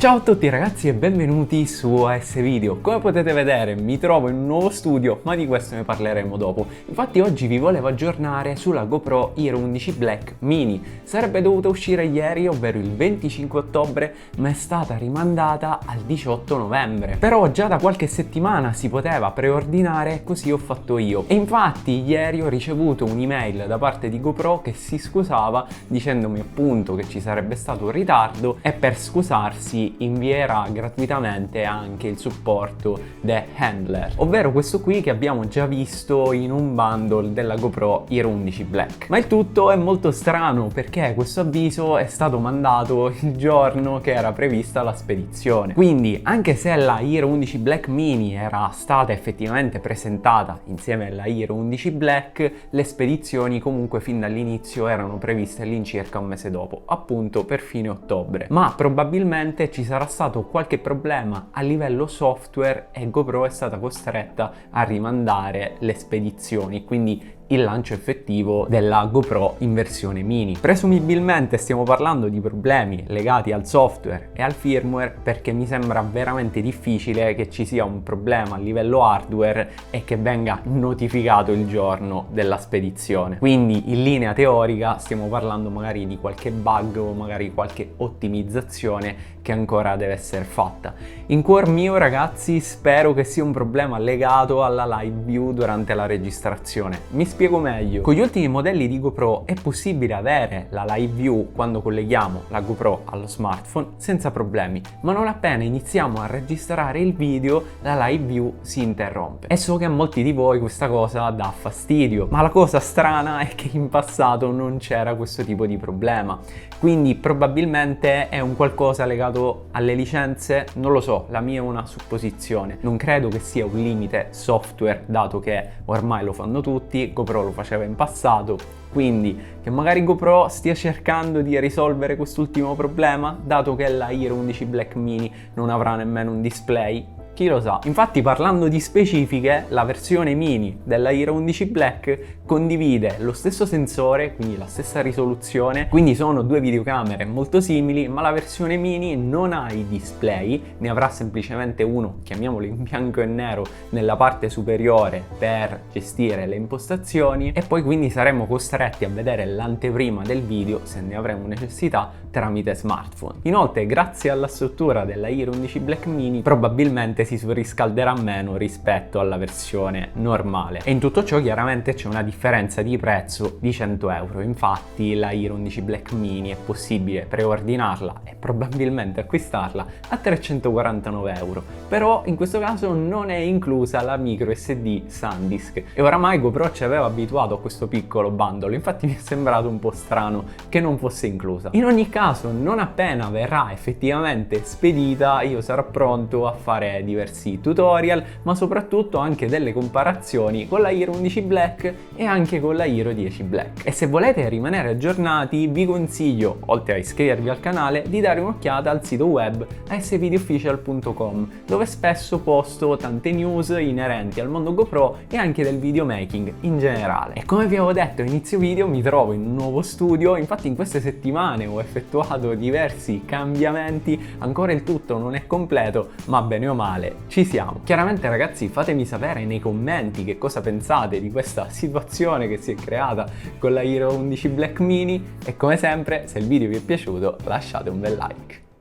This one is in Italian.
Ciao a tutti ragazzi e benvenuti su AS Video. Come potete vedere mi trovo in un nuovo studio, ma di questo ne parleremo dopo. Infatti oggi vi volevo aggiornare sulla GoPro Hero 11 Black Mini. Sarebbe dovuta uscire ieri, ovvero il 25 ottobre, ma è stata rimandata al 18 novembre. Però già da qualche settimana si poteva preordinare, così ho fatto io. E infatti ieri ho ricevuto un'email da parte di GoPro che si scusava dicendomi appunto che ci sarebbe stato un ritardo e per scusarsi invierà gratuitamente anche il supporto The Handler, ovvero questo qui che abbiamo già visto in un bundle della GoPro Hero 11 Black. Ma il tutto è molto strano perché questo avviso è stato mandato il giorno che era prevista la spedizione. Quindi anche se la Hero 11 Black Mini era stata effettivamente presentata insieme alla Hero 11 Black, le spedizioni comunque fin dall'inizio erano previste all'incirca un mese dopo, appunto per fine ottobre. Ma probabilmente ci sarà stato qualche problema a livello software e GoPro è stata costretta a rimandare le spedizioni, quindi il lancio effettivo della GoPro in versione mini. Presumibilmente stiamo parlando di problemi legati al software e al firmware, perché mi sembra veramente difficile che ci sia un problema a livello hardware e che venga notificato il giorno della spedizione. Quindi in linea teorica stiamo parlando magari di qualche bug o magari qualche ottimizzazione che ancora deve essere fatta. In cuor mio ragazzi spero che sia un problema legato alla live view durante la registrazione. Mi spiego meglio. Con gli ultimi modelli di GoPro è possibile avere la live view quando colleghiamo la GoPro allo smartphone senza problemi, ma non appena iniziamo a registrare il video la live view si interrompe. E so che a molti di voi questa cosa dà fastidio, ma la cosa strana è che in passato non c'era questo tipo di problema, quindi probabilmente è un qualcosa legato alle licenze, non lo so, la mia è una supposizione. Non credo che sia un limite software, dato che ormai lo fanno tutti, GoPro lo faceva in passato, quindi che magari GoPro stia cercando di risolvere quest'ultimo problema, dato che la Hero 11 Black Mini non avrà nemmeno un display. Chi lo sa? Infatti, parlando di specifiche, la versione mini della Hero 11 Black condivide lo stesso sensore, quindi la stessa risoluzione, quindi sono due videocamere molto simili, ma la versione mini non ha i display, ne avrà semplicemente uno, chiamiamolo in bianco e nero, nella parte superiore per gestire le impostazioni, e poi quindi saremo costretti a vedere l'anteprima del video, se ne avremo necessità, tramite smartphone. Inoltre, grazie alla struttura della Hero 11 Black Mini, probabilmente si surriscalderà meno rispetto alla versione normale, e in tutto ciò chiaramente c'è una differenza di prezzo di 100 euro. Infatti la Hero 11 Black Mini è possibile preordinarla e probabilmente acquistarla a 349 euro, però in questo caso non è inclusa la micro SD SanDisk, e oramai GoPro ci aveva abituato a questo piccolo bundle, infatti mi è sembrato un po' strano che non fosse inclusa. In ogni caso, non appena verrà effettivamente spedita, io sarò pronto a fare diversi tutorial, ma soprattutto anche delle comparazioni con la Hero 11 Black e anche con la Hero 10 Black. E se volete rimanere aggiornati, vi consiglio, oltre a iscrivervi al canale, di dare un'occhiata al sito web asvideoofficial.com, dove spesso posto tante news inerenti al mondo GoPro e anche del videomaking in generale. E come vi avevo detto a inizio video, mi trovo in un nuovo studio, infatti in queste settimane ho effettuato diversi cambiamenti, ancora il tutto non è completo, ma bene o male ci siamo. Chiaramente ragazzi, fatemi sapere nei commenti che cosa pensate di questa situazione che si è creata con la Hero 11 Black Mini, e come sempre, se il video vi è piaciuto lasciate un bel like.